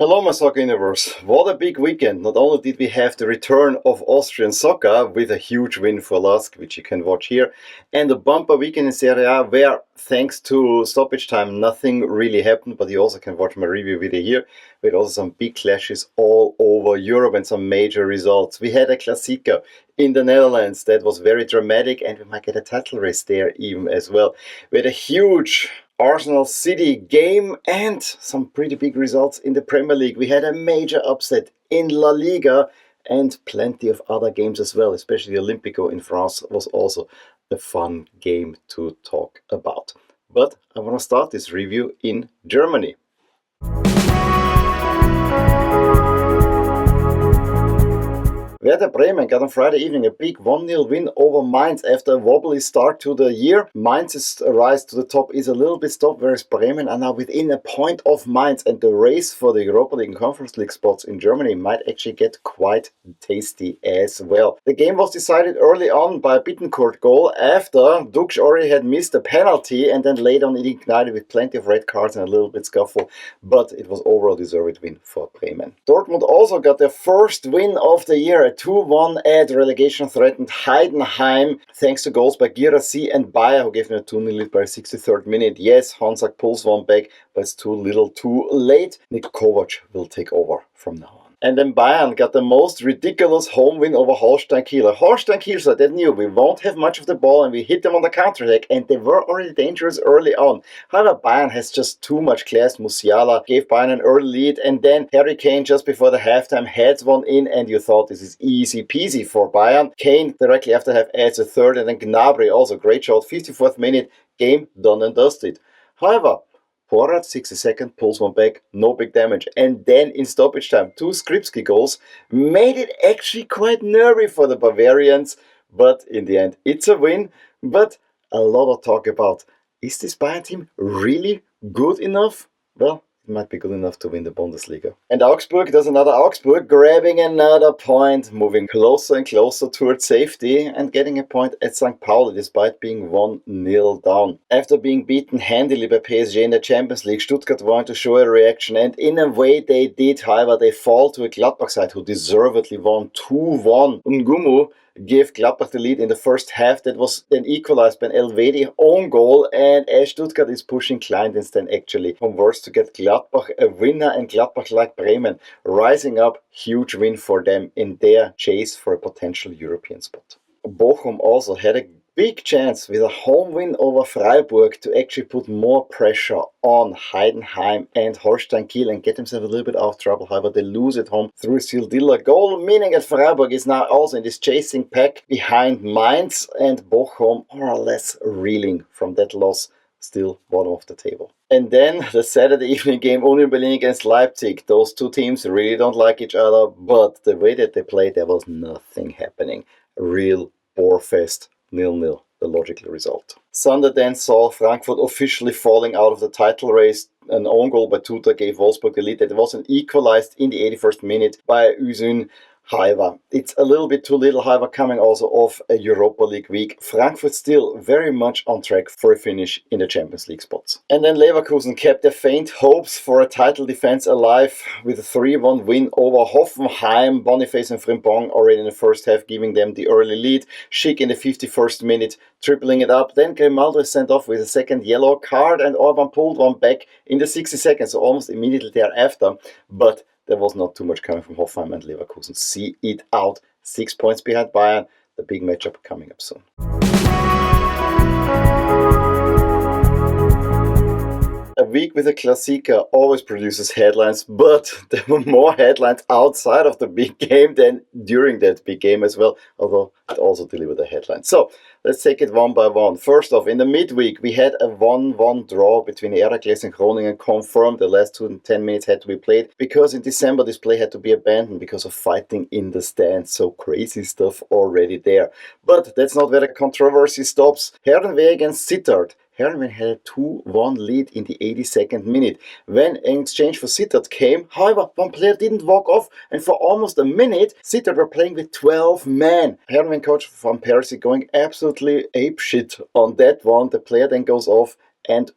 Hello my soccer universe, what a big weekend. Not only did we have the return of Austrian soccer with a huge win for Lask, which you can watch here, and a bumper weekend in Serie A where, thanks to stoppage time, nothing really happened, but you also can watch my review video here, with also some big clashes all over Europe and some major results. We had a Klassieker in the Netherlands that was very dramatic, and we might get a title race there even as well. We had a huge Arsenal City game and some pretty big results in the Premier League. We had a major upset in La Liga and plenty of other games as well, especially the Olympico in France was also a fun game to talk about. But I want to start this review in Germany. Werder Bremen got on Friday evening a big 1-0 win over Mainz after a wobbly start to the year. Mainz's rise to the top is a little bit stopped, whereas Bremen are now within a point of Mainz, and the race for the Europa League and Conference League spots in Germany might actually get quite tasty as well. The game was decided early on by a Bittencourt goal after Dux already had missed a penalty, and then later on it ignited with plenty of red cards and a little bit scuffle, but it was overall deserved win for Bremen. Dortmund also got their first win of the year, a 2-1 at relegation-threatened Heidenheim, thanks to goals by Guirassy and Bayer, who gave them a 2-0 lead by the 63rd minute. Yes, Hansak pulls one back, but it's too little too late. Niko Kovac will take over from now on. And then Bayern got the most ridiculous home win over Holstein Kiel. Holstein Kiel said they knew we won't have much of the ball and we hit them on the counter-attack, and they were already dangerous early on. However, Bayern has just too much class. Musiala gave Bayern an early lead, and then Harry Kane just before the halftime heads one in, and you thought this is easy peasy for Bayern. Kane directly after half adds a third, and then Gnabry also great shot, 54th minute, game done and dusted. However, Porat, 62nd, pulls one back, no big damage. And then in stoppage time, 2 Skripski goals made it actually quite nervy for the Bavarians. But in the end, it's a win. But a lot of talk about, is this Bayern team really good enough? Well, it might be good enough to win the Bundesliga. And Augsburg does another Augsburg, grabbing another point, moving closer and closer towards safety and getting a point at St. Pauli despite being 1-0 down. After being beaten handily by PSG in the Champions League, Stuttgart wanted to show a reaction, and in a way they did. However, they fall to a Gladbach side who deservedly won 2-1. Ngumu gave Gladbach the lead in the first half. That was then equalized by an Elvedi own goal, and as Stuttgart is pushing Kleindienst actually from worst to get Gladbach a winner, and Gladbach, like Bremen, rising up, huge win for them in their chase for a potential European spot. Bochum also had a big chance with a home win over Freiburg to actually put more pressure on Heidenheim and Holstein Kiel and get themselves a little bit out of trouble. However, they lose at home through a Sildilla goal, meaning that Freiburg is now also in this chasing pack behind Mainz, and Bochum more or less reeling from that loss, still bottom of the table. And then the Saturday evening game, Union Berlin against Leipzig. Those two teams really don't like each other, but the way that they played, there was nothing happening. Real bore fest. 0-0, the logical result. Sunday then saw Frankfurt officially falling out of the title race. An own goal by Tuta gave Wolfsburg the lead. That wasn't equalized in the 81st minute by Özün. However, it's a little bit too little, however, coming also off a Europa League week. Frankfurt still very much on track for a finish in the Champions League spots. And then Leverkusen kept their faint hopes for a title defense alive with a 3-1 win over Hoffenheim. Boniface and Frimpong already in the first half giving them the early lead. Schick in the 51st minute tripling it up. Then Grimaldo is sent off with a second yellow card, and Orban pulled one back in the 62nd, so almost immediately thereafter. But there was not too much coming from Hoffenheim, and Leverkusen see it out. 6 points behind Bayern. The big matchup coming up soon. A week with a Klassieker always produces headlines, but there were more headlines outside of the big game than during that big game as well, although it also delivered a headline. So let's take it one by one. First off, in the midweek, we had a 1-1 draw between Heracles and Groningen confirmed. The last 10 minutes had to be played because in December this play had to be abandoned because of fighting in the stands. So crazy stuff already there. But that's not where the controversy stops. Herrenweh against Sittard. Herrenweh had a 2-1 lead in the 82nd minute. When an exchange for Sittard came, however, one player didn't walk off, and for almost a minute, Sittard were playing with 12 men. Herrenweh coach Van Persie going absolutely apeshit on that one. The player then goes off, and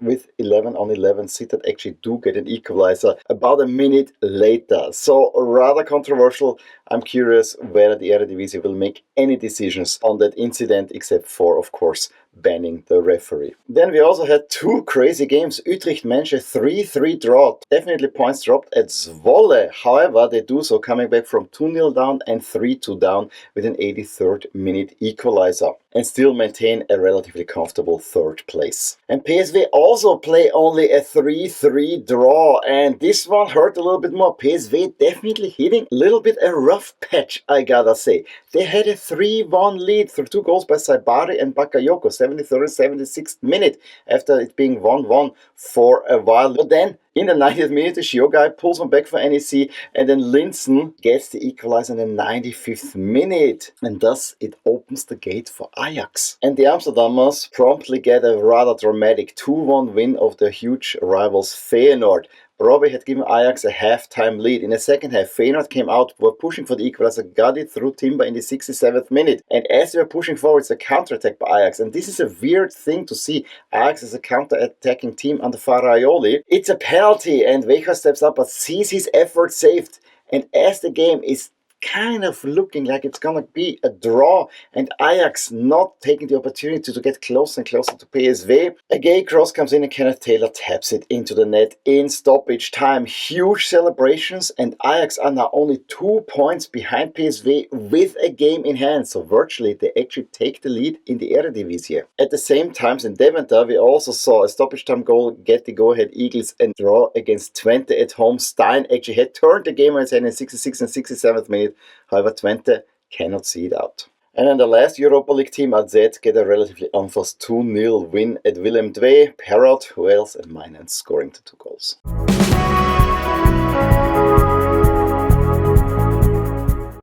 with 11 on 11. Sittard actually do get an equalizer about a minute later. So rather controversial. I'm curious whether the Eredivisie will make any decisions on that incident, except for, of course, banning the referee. Then we also had two crazy games. Utrecht managed a 3-3 draw. Definitely points dropped at Zwolle. However, they do so coming back from 2-0 down and 3-2 down with an 83rd minute equalizer and still maintain a relatively comfortable third place. And PSV also play only a 3-3 draw, and this one hurt a little bit more. PSV definitely hitting a little bit a rough patch, I gotta say. They had a 3-1 lead through 2 goals by Saibari and Bakayoko, 73rd and 76th minute, after it being 1-1 for a while. But then in the 90th minute, the Shiogai pulls one back for NEC, and then Linssen gets the equalizer in the 95th minute. And thus it opens the gate for Ajax. And the Amsterdammers promptly get a rather dramatic 2-1 win of their huge rivals Feyenoord. Robbie had given Ajax a half-time lead. In the second half, Feyenoord came out, were pushing for the equalizer, got it through Timber in the 67th minute. And as they were pushing forward, it's a counter-attack by Ajax. And this is a weird thing to see. Ajax is a counter-attacking team under Faraioli. It's a penalty, and Weghorst steps up but sees his effort saved. And as the game is kind of looking like it's gonna be a draw, and Ajax not taking the opportunity to get closer and closer to PSV. A gay cross comes in and Kenneth Taylor taps it into the net in stoppage time. Huge celebrations, and Ajax are now only 2 points behind PSV with a game in hand, so virtually they actually take the lead in the Eredivisie. At the same time, in Deventer, we also saw a stoppage time goal get the go-ahead Eagles and draw against Twente at home. Stein actually had turned the game on its head in the 66th and 67th minute. However, Twente cannot see it out. And then the last Europa League team, AZ, get a relatively unforced 2-0 win at Willem II. Parrot, Wales and Mainz scoring the 2 goals.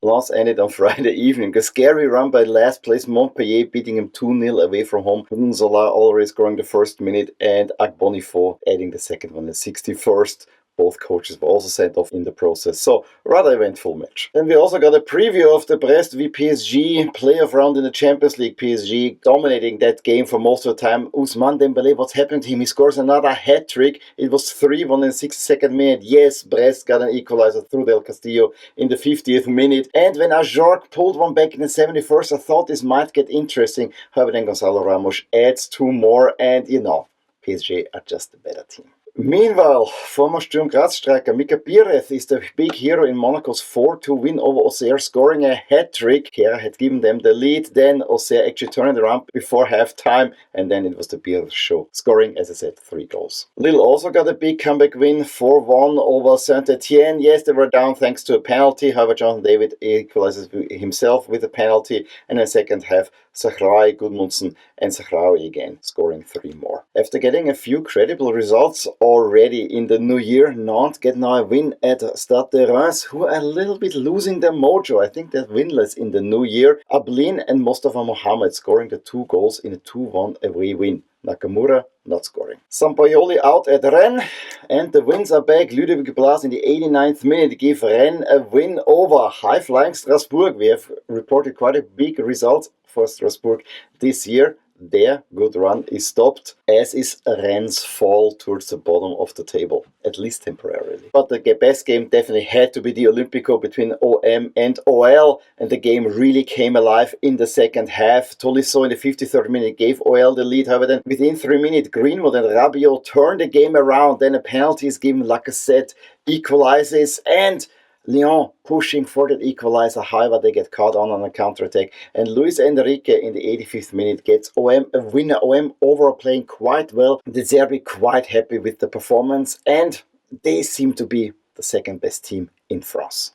Lens ended on Friday evening. A scary run by last place Montpellier, beating him 2-0 away from home. Nzola already scoring the first minute and Agbonifo adding the second one, the 61st. Both coaches were also sent off in the process, so rather eventful match. Then we also got a preview of the Brest v PSG playoff round in the Champions League. PSG dominating that game for most of the time. Ousmane Dembélé, what's happened to him? He scores another hat-trick. It was 3-1 in the 62nd minute. Yes, Brest got an equalizer through Del Castillo in the 50th minute. And when Ajorc pulled one back in the 71st, I thought this might get interesting. However, then Gonzalo Ramos adds 2 more, and PSG are just the better team. Meanwhile, former Sturm Graz striker Mika Birev is the big hero in Monaco's 4-2 win over Auxerre, scoring a hat-trick. Kera had given them the lead, then Auxerre actually turned it around before half-time, and then it was the Birev show, scoring, as I said, 3 goals. Lille also got a big comeback win, 4-1 over Saint-Etienne. Yes, they were down thanks to a penalty, however Jonathan David equalizes himself with a penalty, and in the second half, Zahraoui, Gudmundsson and Zahraoui again, scoring 3 more. After getting a few credible results already in the new year, Nantes get now a win at Stade de Reims, who are a little bit losing their mojo. I think they're winless in the new year. Ablin and Mostafa Mohamed scoring the 2 goals in a 2-1 away win. Nakamura not scoring. Sampaoli out at Rennes, and the wins are back. Ludovic Blas in the 89th minute give Rennes a win over high-flying Strasbourg. We have reported quite a big result for Strasbourg this year. Their good run is stopped, as is Rennes' fall towards the bottom of the table, at least temporarily. But the best game definitely had to be the Olympico between OM and OL, and the game really came alive in the second half. Tolisso in the 53rd minute gave OL the lead, however then within 3 minutes Greenwood and Rabiot turned the game around, then a penalty is given, Lacazette equalizes, and Lyon pushing for that equalizer, however they get caught on a counter-attack, and Luis Enrique in the 85th minute gets OM a winner. OM overall playing quite well. The Zerbi quite happy with the performance, and they seem to be the second best team in France.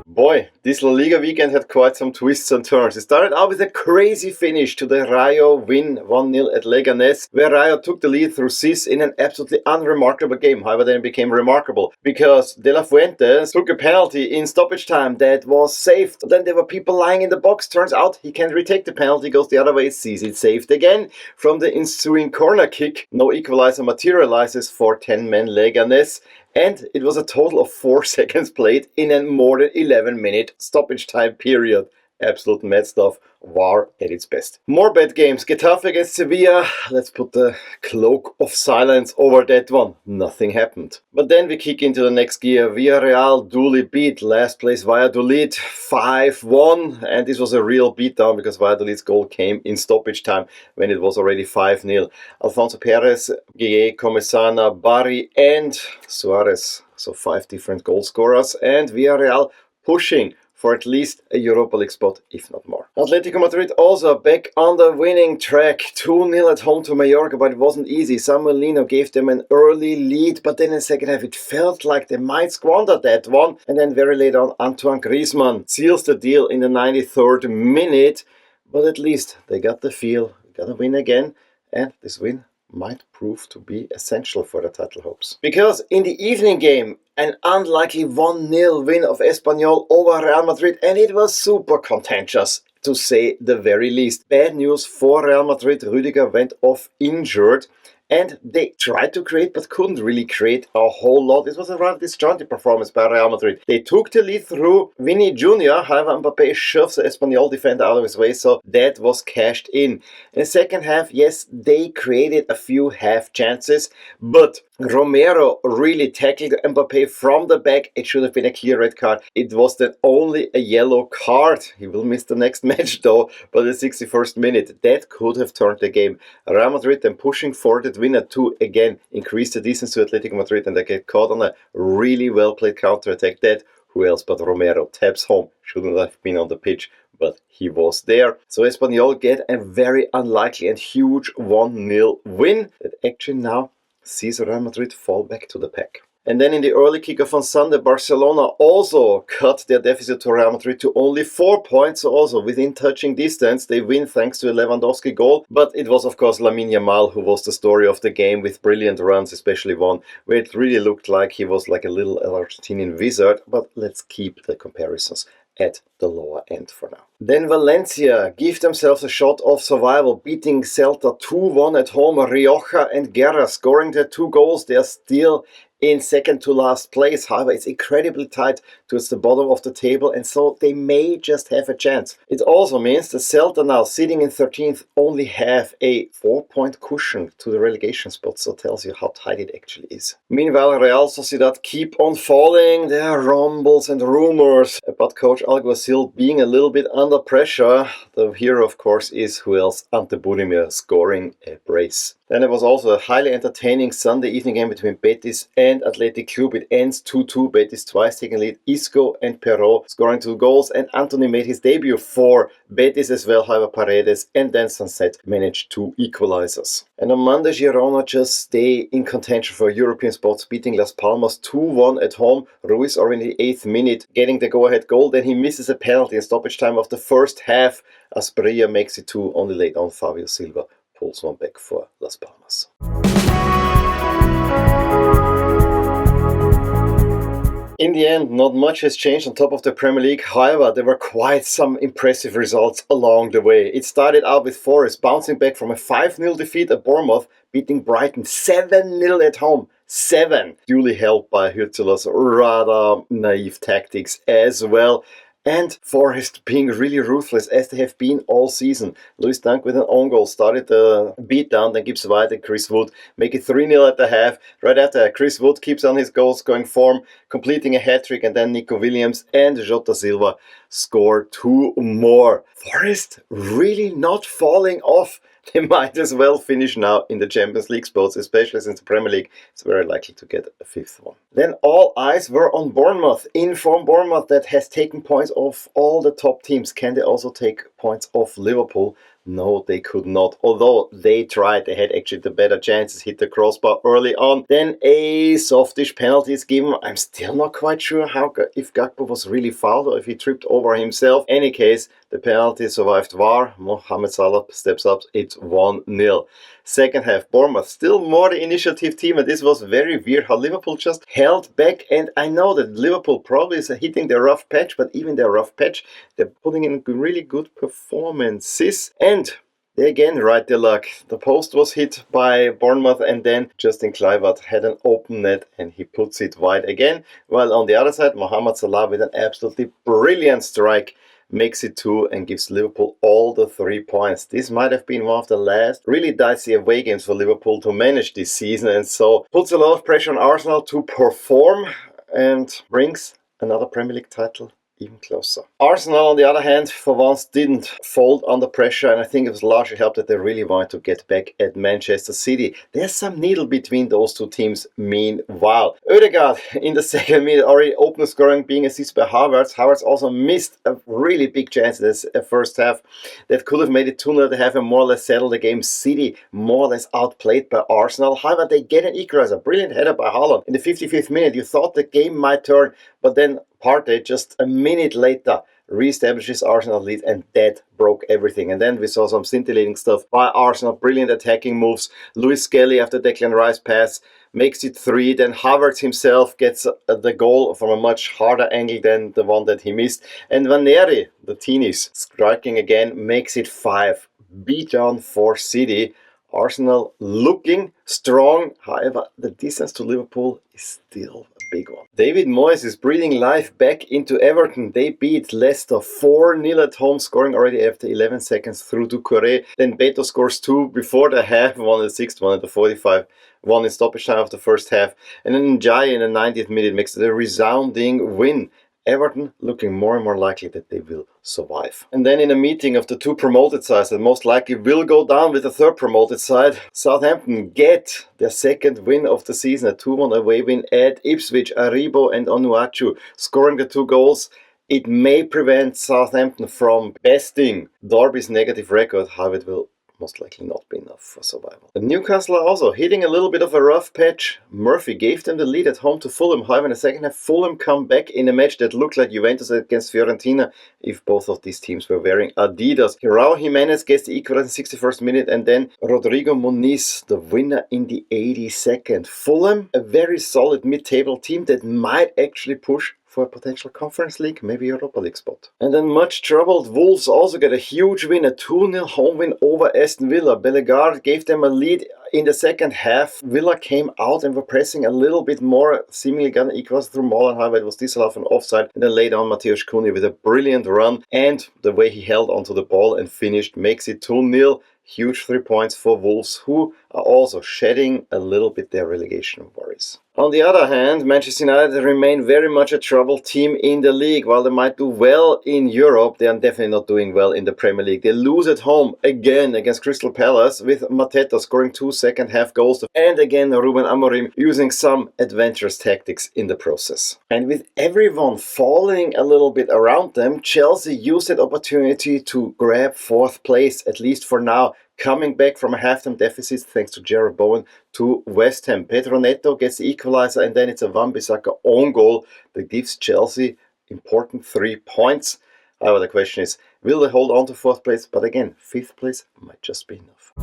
Boy, this La Liga weekend had quite some twists and turns. It started out with a crazy finish to the Rayo win 1-0 at Leganés, where Rayo took the lead through Cis in an absolutely unremarkable game. However, then it became remarkable because De La Fuente took a penalty in stoppage time that was saved. Then there were people lying in the box. Turns out he can't retake the penalty, goes the other way, sees it saved again. From the ensuing corner kick, no equalizer materializes for 10-man Leganés. And it was a total of 4 seconds played in a more than 11-minute stoppage time period. Absolute mad stuff. VAR at its best. More bad games. Getafe against Sevilla. Let's put the cloak of silence over that one. Nothing happened. But then we kick into the next gear. Villarreal duly beat last place Valladolid 5-1. And this was a real beatdown because Valladolid's goal came in stoppage time when it was already 5-0. Alfonso Perez, Gueye, Comesana, Barry and Suarez. So 5 different goal scorers. And Villarreal pushing for at least a Europa League spot, if not more. Atletico Madrid also back on the winning track. 2-0 at home to Mallorca, but it wasn't easy. Samuel Lino gave them an early lead, but then in the second half it felt like they might squander that one. And then very late on, Antoine Griezmann seals the deal in the 93rd minute. But at least they got the feel, got a win again, and this win might prove to be essential for the title hopes. Because in the evening game, an unlikely 1-0 win of Espanyol over Real Madrid, and it was super contentious, to say the very least. Bad news for Real Madrid. Rüdiger went off injured, and they tried to create but couldn't really create a whole lot. This was a rather disjointed performance by Real Madrid. They took the lead through Vini Jr., however Mbappé shoves the Espanyol defender out of his way, so that was cashed in. In the second half, yes, they created a few half chances, but Romero really tackled Mbappé from the back. It should have been a clear red card. It was then only a yellow card. He will miss the next match though, but the 61st minute. That could have turned the game. Real Madrid then pushing for that winner to again increase the distance to Atletico Madrid, and they get caught on a really well played counter-attack. That, who else but Romero, taps home. Shouldn't have been on the pitch, but he was there. So Espanyol get a very unlikely and huge 1-0 win that actually now sees Real Madrid fall back to the pack. And then in the early kickoff on Sunday, Barcelona also cut their deficit to Real Madrid to only 4 points. So also within touching distance, they win thanks to a Lewandowski goal. But it was of course Lamine Yamal who was the story of the game with brilliant runs, especially one where it really looked like he was like a little Argentinian wizard. But let's keep the comparisons at the lower end for now. Then Valencia give themselves a shot of survival, beating Celta 2-1 at home. Rioja and Guerra scoring their 2 goals. They are still in second to last place. However, it's incredibly tight towards the bottom of the table, and so they may just have a chance. It also means that Celta now sitting in 13th only have a 4-point cushion to the relegation spot, so tells you how tight it actually is. Meanwhile, Real Sociedad keep on falling. There are rumbles and rumors about coach Alguacil being a little bit under pressure. The hero, of course, is who else? Ante Budimir scoring a brace. Then there was also a highly entertaining Sunday evening game between Betis and Athletic Club. It ends 2-2. Betis twice taking lead. Isco and Perrault scoring 2 goals, and Anthony made his debut for Betis as well. However, Paredes and then Sunset managed 2 equalizers. And on Monday, Girona just stay in contention for European spots, beating Las Palmas 2-1 at home. Ruiz already in the 8th minute getting the go-ahead goal. Then he misses a penalty in stoppage time of the first half. Asprilla makes it 2. Only late on Fabio Silva pulls one back for Las Palmas. In the end, not much has changed on top of the Premier League. However, there were quite some impressive results along the way. It started out with Forest bouncing back from a 5-0 defeat at Bournemouth, beating Brighton 7-0 at home. 7, duly helped by Hürtela's rather naive tactics as well. And Forest being really ruthless as they have been all season. Lewis Dunk with an own goal started the beatdown, then Gibbs White and Chris Wood make it 3-0 at the half. Right after, Chris Wood keeps on his goal scoring form, completing a hat-trick, and then Nico Williams and Jota Silva score 2 more. Forest really not falling off. They might as well finish now in the Champions League spots, especially since the Premier League is very likely to get a 5th one. Then all eyes were on Bournemouth. In form Bournemouth that has taken points off all the top teams. Can they also take points off Liverpool? No, they could not. Although they tried, they had actually the better chances, hit the crossbar early on. Then a softish penalty is given. I'm still not quite sure if Gakpo was really fouled or if he tripped over himself. Any case, the penalty survived VAR. Mohamed Salah steps up. It's 1-0. Second half, Bournemouth still more the initiative team, and this was very weird how Liverpool just held back. And I know that Liverpool probably is hitting their rough patch, but even their rough patch, they're putting in really good performances. And they again ride their luck. The post was hit by Bournemouth, and then Justin Kluivert had an open net and he puts it wide again. While on the other side, Mohamed Salah with an absolutely brilliant strike makes it 2 and gives Liverpool all the 3 points. This might have been one of the last really dicey away games for Liverpool to manage this season, and so puts a lot of pressure on Arsenal to perform and brings another Premier League title even closer. Arsenal, on the other hand, for once didn't fold under pressure, and I think it was largely helped that they really wanted to get back at Manchester City. There's some needle between those two teams meanwhile. Odegaard in the second minute already opened scoring, being assisted by Havertz. Havertz also missed a really big chance in the first half that could have made it 2-0 to have him more or less settle the game. City more or less outplayed by Arsenal. However, they get an equalizer. Brilliant header by Haaland in the 55th minute. You thought the game might turn, but then Partey just a minute later re-establishes Arsenal lead, and that broke everything. And then we saw some scintillating stuff by Arsenal, brilliant attacking moves. Luis Skelly after Declan Rice pass makes it 3. Then Havertz himself gets the goal from a much harder angle than the one that he missed. And Vaneri, the Teenies, striking again, makes it 5. Beat down for City. Arsenal looking strong. However, the distance to Liverpool is still a big one. David Moyes is breathing life back into Everton. They beat Leicester 4-0 at home, scoring already after 11 seconds through Doucouré. Then Beto scores 2 before the half, one at the 6th, one at the 45, one in stoppage time of the first half. And then Njai in the 90th minute makes it a resounding win. Everton looking more and more likely that they will survive. And then in a meeting of the two promoted sides that most likely will go down with the third promoted side, Southampton get their second win of the season, a 2-1 away win at Ipswich. Aribo and Onuachu scoring the 2 goals. It may prevent Southampton from besting Derby's negative record, how it will most likely not be enough for survival. The Newcastle are also hitting a little bit of a rough patch. Murphy gave them the lead at home to Fulham. However, in the second half, Fulham come back in a match that looked like Juventus against Fiorentina if both of these teams were wearing Adidas. Raul Jimenez gets the equalizer in the 61st minute, and then Rodrigo Muniz, the winner in the 82nd. Fulham, a very solid mid-table team that might actually push for a potential Conference League, maybe Europa League spot. And then much troubled Wolves also get a huge win, a 2-0 home win over Aston Villa. Bellegarde gave them a lead in the second half. Villa came out and were pressing a little bit more, seemingly got an equalizer through Mollen. However, it was disallowed from offside, and then laid on Mateusz Cunha with a brilliant run, and the way he held onto the ball and finished makes it 2-0. Huge 3 points for Wolves, who are also shedding a little bit their relegation worries. On the other hand, Manchester United remain very much a troubled team in the league. While they might do well in Europe, they are definitely not doing well in the Premier League. They lose at home again against Crystal Palace, with Mateta scoring 2 second-half goals, and again Ruben Amorim using some adventurous tactics in the process. And with everyone falling a little bit around them, Chelsea used that opportunity to grab 4th place, at least for now, coming back from a halftime deficit thanks to Jarrod Bowen to West Ham. Pedro Neto gets the equalizer, and then it's a Wan-Bissaka own goal that gives Chelsea important 3 points. However, the question is, will they hold on to 4th place? But again, 5th place might just be enough.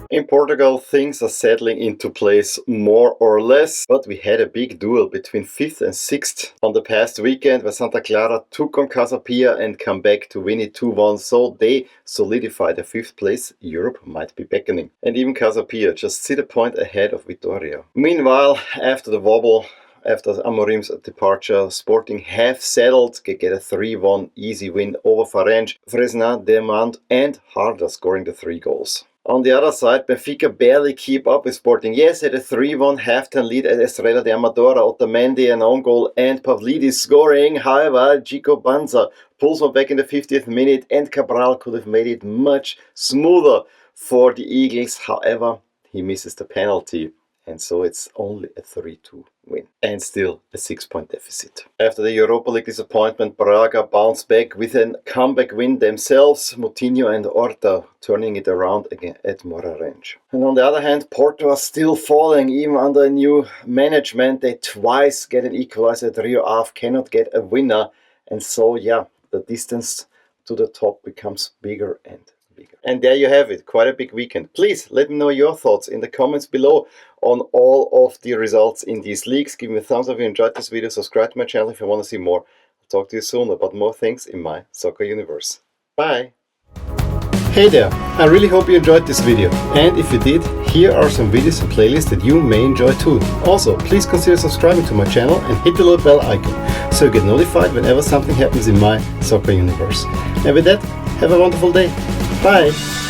In Portugal, things are settling into place more or less, but we had a big duel between 5th and 6th on the past weekend, where Santa Clara took on Casa Pia and come back to win it 2-1, so they solidified the 5th place. Europe might be beckoning. And even Casa Pia just sit a point ahead of Vitoria. Meanwhile, after the wobble, after Amorim's departure, Sporting have settled, get a 3-1 easy win over Farense, Fresnel, Demand and Harder scoring the 3 goals. On the other side, Benfica barely keep up with Sporting. Yes, had a 3-1 halftime lead at Estrela de Amadora, Otamendi an own goal and Pavlidis scoring. However, Chico Banza pulls one back in the 50th minute, and Cabral could have made it much smoother for the Eagles. However, he misses the penalty, and so it's only a 3-2 win. And still a 6-point deficit. After the Europa League disappointment, Braga bounced back with a comeback win themselves. Moutinho and Horta turning it around again at Moreirense. And on the other hand, Porto are still falling, even under a new management. They twice get an equalizer at Rio Ave, cannot get a winner. And so, yeah, the distance to the top becomes bigger and bigger. And there you have it, quite a big weekend. Please let me know your thoughts in the comments below on all of the results in these leagues. Give me a thumbs up if you enjoyed this video, subscribe to my channel if you want to see more. I'll talk to you soon about more things in my soccer universe. Bye! Hey there, I really hope you enjoyed this video, and if you did, Here are some videos and playlists that you may enjoy too. Also, please consider subscribing to my channel and hit the little bell icon so you get notified whenever something happens in my soccer universe. And with that, have a wonderful day. Bye!